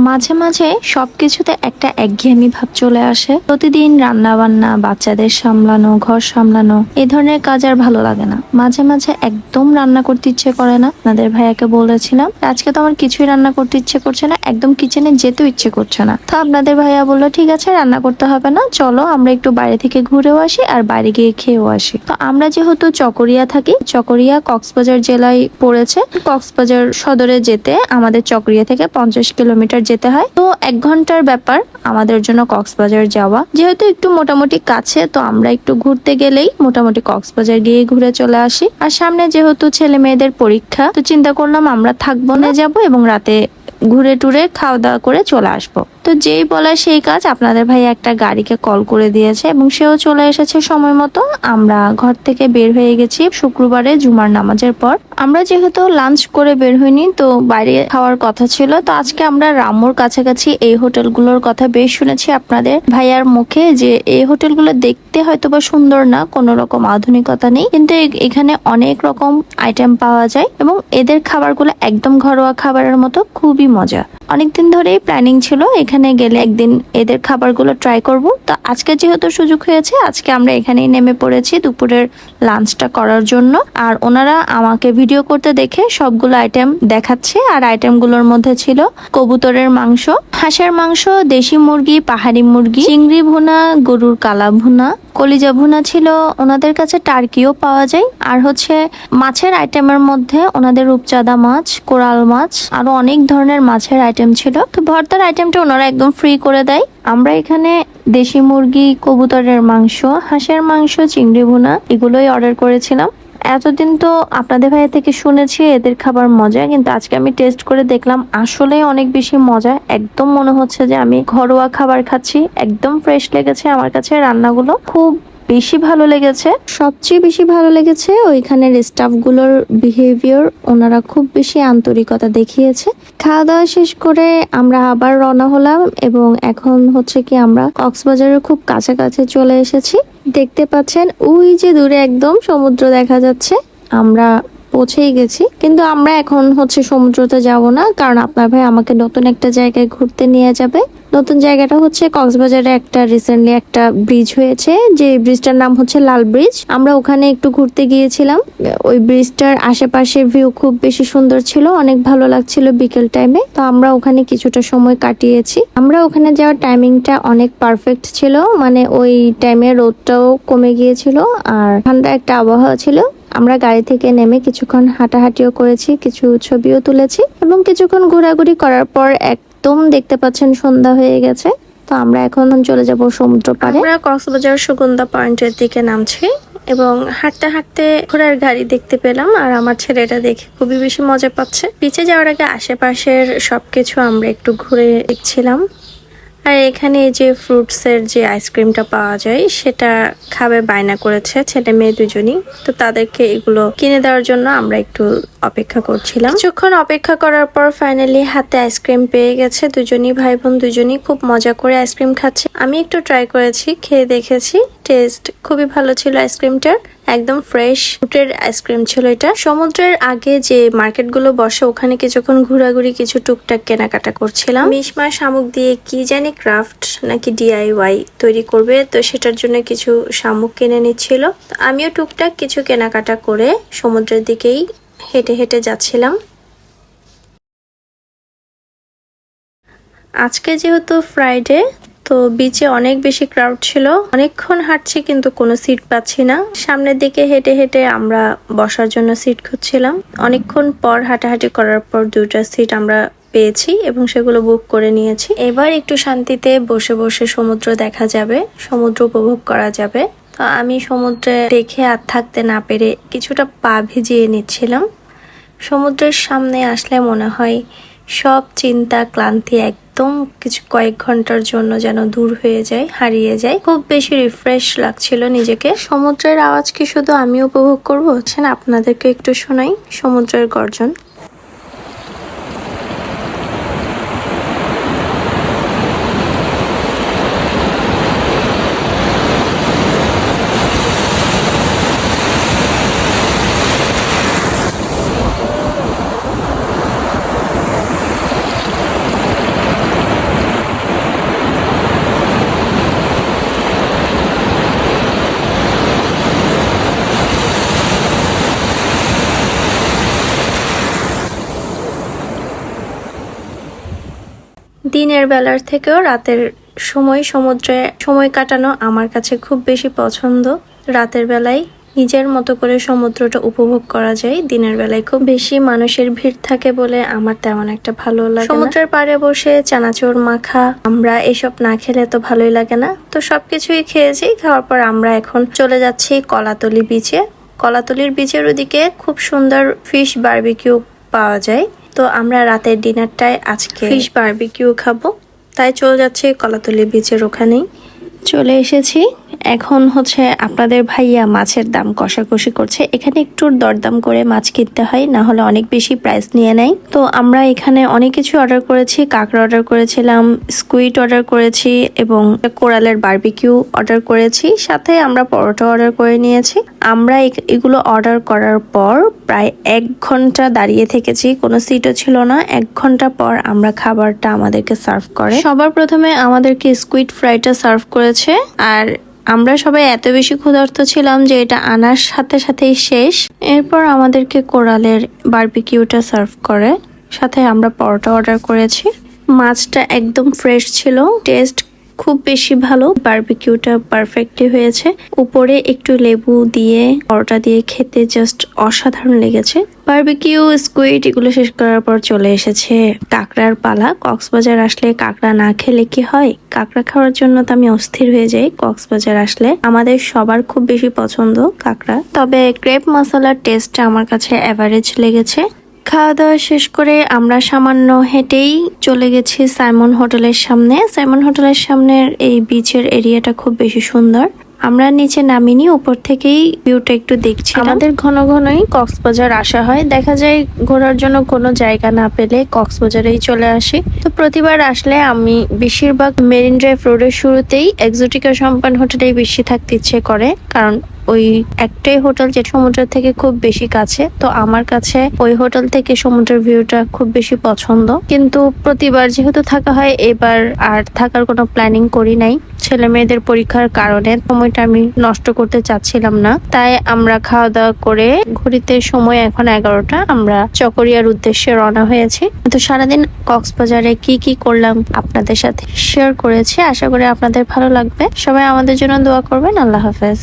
মাঝে মাঝে সবকিছুতে একটা একঘেয়েমি ভাব চলে আসে। প্রতিদিন রান্না বান্না, বাচ্চাদের সামলানো, ঘর সামলানো, এই ধরনের কাজ আর ভালো লাগে না। মাঝে মাঝে একদম রান্না করতে ইচ্ছে করে না। আপনাদের ভাইয়াকে বলেছিলাম আজকে তো আমার কিছুই রান্না করতে ইচ্ছে করছে না, একদম কিচেনে যেতেও ইচ্ছে করছে না। তো আপনাদের ভাইয়া বললো ঠিক আছে রান্না করতে হবে না, চলো আমরা একটু বাইরে থেকে ঘুরেও আসি আর বাইরে গিয়ে খেয়েও আসি। তো আমরা যেহেতু চকরিয়া থাকি, চকরিয়া কক্সবাজার জেলায় পড়েছে। কক্সবাজার সদরে যেতে আমাদের চকরিয়া থেকে 50 কিলোমিটার যেতে হয়। তো 1 ঘন্টার ব্যাপার আমাদের জন্য কক্সবাজার যাওয়া। যেহেতু একটু মোটামুটি কাছে, তো আমরা একটু ঘুরতে গেলেই মোটামুটি কক্সবাজার গিয়ে ঘুরে চলে আসি। আর সামনে যেহেতু ছেলে মেয়েদের পরীক্ষা, তো চিন্তা করলাম আমরা থাকবো না, যাবো এবং রাতে ঘুরে টুরে খাওয়া দাওয়া করে চলে আসবো। তো যেই বলা সেই কাজ, আপনাদের ভাই একটা গাড়িকে কল করে দিয়েছে এবং সেও চলে এসেছে সময় মতো। আমরা ঘর থেকে বের হয়ে গেছি শুক্রবারে জুমার নামাজের পর। আমরা যেহেতু লাঞ্চ করে বের হইনি, তো বাইরে খাওয়ার কথা ছিল। তো আজকে আমরা রামুর কাছাকাছি এই হোটেলগুলোর কথা বেশ শুনেছি আপনাদের ভাইয়ার মুখে, যে এই হোটেলগুলো দেখতে হয়তো বা সুন্দর না, কোনো রকম আধুনিকতা নেই, কিন্তু এখানে অনেক রকম আইটেম পাওয়া যায় এবং এদের খাবারগুলো একদম ঘরোয়া খাবারের মতো, খুবই মজা। অনেকদিন ধরেই প্ল্যানিং ছিল এখানে গেলে একদিন এদের খাবারগুলো ট্রাই করব। তো আজকে যেহেতু সুযোগ হয়েছে, আজকে আমরা এখানেই নেমে পড়েছি দুপুরের লাঞ্চটা করার জন্য। আর ওনারা আমাকে ভিডিও করতে দেখে সবগুলো আইটেম দেখাচ্ছে। আর আইটেমগুলোর মধ্যে ছিল কবুতরের মাংস, হাঁসের মাংস, দেশি মুরগি, পাহাড়ি মুরগি, চিংড়ি ভুনা, গরুর কালা ভুনা, কলিজা ভুনা ছিল। ওনাদের কাছে টার্কিও পাওয়া যায়। আর হচ্ছে মাছের আইটেমের মধ্যে ওনাদের রূপচাঁদা মাছ, কোরাল মাছ, আরো অনেক ধরনের মাছের আইটেম ছিল। তো ভর্তার আইটেমটা ওনারা একদম ফ্রি করে দেয়। আমরা এখানে দেশি মুরগি, কবুতরের মাংস, হাঁসের মাংস, চিংড়ি ভুনা এগুলোই অর্ডার করেছিলাম। এতদিন তো আপনাদের ভাইয়া থেকে শুনেছি এদের খাবার মজা, কিন্তু আজকে আমি টেস্ট করে দেখলাম আসলেই অনেক বেশি মজা। একদম মনে হচ্ছে যে আমি ঘরোয়া খাবার খাচ্ছি। একদম ফ্রেশ লেগেছে আমার কাছে, রান্নাগুলো খুব বেশি ভালো লেগেছে। সবচেয়ে বেশি ভালো লেগেছে ওইখানের স্টাফগুলোর বিহেভিয়ার, ওনারা খুব বেশি আন্তরিকতা দেখিয়েছে। খাওয়া দাওয়া শেষ করে আমরা আবার রওনা হলাম এবং এখন হচ্ছে কি আমরা কক্সবাজারের খুব কাছাকাছি চলে এসেছি। দেখতে পাচ্ছেন ওই যে দূরে একদম সমুদ্র দেখা যাচ্ছে। আমরা পৌঁছেই গেছি, কিন্তু আমরা এখন হচ্ছে সমুদ্রতে যাব না, কারণ আপনার ভাই আমাকে নতুন একটা জায়গায় ঘুরতে নিয়ে যাবে। নতুন জায়গাটা হচ্ছে কক্সবাজারে একটা রিসেন্টলি একটা ব্রিজ হয়েছে, যে ব্রিজটার নাম হচ্ছে লাল ব্রিজ। আমরা ওখানে একটু ঘুরতে গিয়েছিলাম। ওই ব্রিজটার আশেপাশের ভিউ খুব বেশি সুন্দর ছিল, অনেক ভালো লাগছিল বিকেল টাইমে। তো আমরা ওখানে কিছুটা সময় কাটিয়েছি। আমরা ওখানে যাওয়ার টাইমিংটা অনেক পারফেক্ট ছিল, মানে ওই টাইমে রোদটাও কমে গিয়েছিল আর ঠান্ডা একটা আবহাওয়া ছিল। আমরা গাড়ি থেকে নেমে কিছুক্ষণ হাঁটাহাঁটিও করেছি, কিছু ছবিও তুলেছি এবং কিছুক্ষণ ঘোরাঘুরি করার পর একদম দেখতে পাচ্ছেন সন্ধ্যা হয়ে গেছে। তো আমরা এখন চলে যাব সমুদ্র পাড়ে। আমরা কক্সবাজার সুগন্ধা পয়েন্টের দিকে নামছি এবং হাঁটতে হাঁটতে ঘোড়ার গাড়ি দেখতে পেলাম। আর আমার ছেলেটা দেখে খুবই বেশি মজা পাচ্ছে। পিছে যাওয়ার আগে আশেপাশের সবকিছু আমরা একটু ঘুরে দেখছিলাম। আর এখানে এই যে ফ্রুটসের যে আইসক্রিমটা পাওয়া যায়, সেটা খাবে বায়না করেছে ছেলে মেয়ে দুজনই। তো তাদেরকে এগুলো কিনে দেওয়ার জন্য আমরা একটু অপেক্ষা করছিলাম। কিছুক্ষণ অপেক্ষা করার পর ফাইনালি হাতে আইসক্রিম পেয়ে গেছে। দুজনই ভাই বোন দুজনই খুব মজা করে আইসক্রিম খাচ্ছে। আমি একটু ট্রাই করেছি, খেয়ে দেখেছি, টেস্ট খুবই ভালো ছিল আইসক্রিমটার। একদম ফ্রেশ ফ্রুটের আইসক্রিম ছিল এটা। সমুদ্রের আগে যে মার্কেটগুলো বসে ওখানে কিছুক্ষণ ঘোরাঘুরি, কিছু টুকটাক কেনাকাটা করছিলাম। মিশমা শামুক দিয়ে কি জানি ক্রাফট নাকি DIY তৈরি করবে, তো সেটার জন্য কিছু শামুক কিনে নিচ্ছিল। আমিও টুকটাক কিছু কেনাকাটা করে সমুদ্রের দিকেই হেঁটে হেঁটে যাচ্ছিলাম। আজকে যেহেতু ফ্রাইডে, তো বিচে অনেক বেশি ক্রাউড ছিল। অনেকক্ষণ হাঁটছি কিন্তু কোনো সিট পাচ্ছি না। সামনের দিকে হেঁটে হেঁটে আমরা বসার জন্য সিট খুঁজছিলাম। অনেকক্ষণ পর হাঁটাহাঁটি করার পর 2টা সিট আমরা পেয়েছি এবং সেগুলো বুক করে নিয়েছি। এবার একটু শান্তিতে বসে বসে সমুদ্র দেখা যাবে, সমুদ্র উপভোগ করা যাবে। তো আমি সমুদ্রে দেখে আর থাকতে না পেরে কিছুটা পা ভিজিয়ে নিচ্ছিলাম। সমুদ্রের সামনে আসলে মনে হয় সব চিন্তা ক্লান্তি একদম কয়েক ঘন্টার জন্য যেন দূর হয়ে যায়, হারিয়ে যায়। খুব বেশি রিফ্রেশ লাগছিল নিজেকে। সমুদ্রের আওয়াজ কি শুধু আমি উপভোগ করবো? আপনাদেরকে একটু শোনাই সমুদ্রের গর্জন। দিনের বেলার থেকেও রাতের সময় সমুদ্রে সময় কাটানো আমার কাছে খুব বেশি পছন্দ। রাতের বেলায় নিজের মতো করে সমুদ্রটা উপভোগ করা যায়। দিনের বেলায় খুব বেশি মানুষের ভিড় থাকে বলে আমার তেমন একটা ভালো লাগে না। সমুদ্রের পাড়ে বসে চানাচুর মাখা, আমরা এসব না খেলে তো ভালোই লাগে না। তো সবকিছুই খেয়েছি, খাওয়ার পর আমরা এখন চলে যাচ্ছি কলাতলি বিচে। কলাতলির বিচের ওদিকে খুব সুন্দর ফিশ বারবিকিউ পাওয়া যায়। তো আমরা রাতের ডিনারটায় আজকে ফিশ বারবিকিউ খাবো, তাই চলে যাচ্ছি কলাতলি বিচের ওখানেই। চলে এসেছি। এখন হচ্ছে আপনাদের ভাইয়া মাছের দাম কষাকষি করছে। এখানে একটু দরদাম করে মাছ কিনতে হয়, না হলে অনেক বেশি প্রাইস নিয়ে নেয়। তো আমরা এখানে অনেক কিছু অর্ডার করেছি। কাঁকড়া অর্ডার করেছিলাম, স্কুইড অর্ডার করেছি এবং কোরালের বারবিকিউ অর্ডার করেছি। সাথে আমরা পরোটা অর্ডার করে নিয়েছি। আমরা এগুলো অর্ডার করার পর প্রায় 1 ঘন্টা দাঁড়িয়ে থেকেছি, কোনো সিটও ছিল না। 1 ঘন্টা পর আমরা খাবারটা আমাদেরকে সার্ভ করে। সবার প্রথমে আমাদেরকে স্কুইড ফ্রাইটা সার্ভ করেছে, আর আমরা সবাই এত বেশি ক্ষুধার্ত ছিলাম যে এটা আনার সাথে সাথেই শেষ। এরপর আমাদেরকে কোরালের বারবিকিউটা সার্ভ করে, সাথে আমরা পরোটা অর্ডার করেছি। মাছটা একদম ফ্রেশ ছিল, টেস্ট খুব বেশি ভালো, বারবিকিউটা পারফেক্টলি হয়েছে। উপরে একটু লেবু দিয়ে পরোটা দিয়ে খেতে জাস্ট অসাধারণ লেগেছে। বারবিকিউ, স্কুইড এগুলো শেষ করার পর চলে এসেছে কাঁকড়ার পালা। কক্সবাজার আসলে কাঁকড়া না খেলে কি হয়? কাঁকড়া খাওয়ার জন্য তো আমি অস্থির হয়ে যাই কক্সবাজার আসলে। আমাদের সবার খুব বেশি পছন্দ কাঁকড়া, তবে ক্রেপ মশলার টেস্টটা আমার কাছে এভারেজ লেগেছে। খাওয়া দাওয়া শেষ করে আমরা সামান্য হেঁটেই চলে গেছি সাইমন হোটেলের সামনে। সাইমন হোটেলের সামনের এই বিচের এরিয়াটা খুব বেশি সুন্দর। আমরা নিচে নামিনি, উপর থেকেই ভিউটা একটু দেখছি। আমাদের ঘন ঘনই কক্সবাজার আসা হয়, দেখা যায় ঘোরার জন্য কোনো জায়গা না পেলে কক্সবাজারেই চলে আসি। তো প্রতিবার আসলে আমি বেশিরভাগ মেরিন ড্রাইভ রোডের শুরুতেই এক্সোটিকা সম্পান হোটেলেই বেশি থাকতে ইচ্ছে করে, কারণ ওই একটাই হোটেল যে সমুদ্র থেকে খুব বেশি কাছে। তো আমার কাছে ওই হোটেল থেকে সমুদ্রের ভিউটা খুব বেশি পছন্দ। কিন্তু প্রতিবার যেহেতু থাকা হয়, এবার আর থাকার কোনো প্ল্যানিং করি নাই। ছেলে মেয়েদের পরীক্ষার কারণে সময়টা আমি নষ্ট করতে চাচ্ছিলাম না, তাই আমরা খাওয়া দাওয়া করে ঘড়িতে সময় এখন 11টা, আমরা চকরিয়ার উদ্দেশ্যে রওনা হয়েছি। তো সারাদিন কক্সবাজারে কি কি করলাম আপনাদের সাথে শেয়ার করেছি, আশা করি আপনাদের ভালো লাগবে। সবাই আমাদের জন্য দোয়া করবেন। আল্লাহ হাফেজ।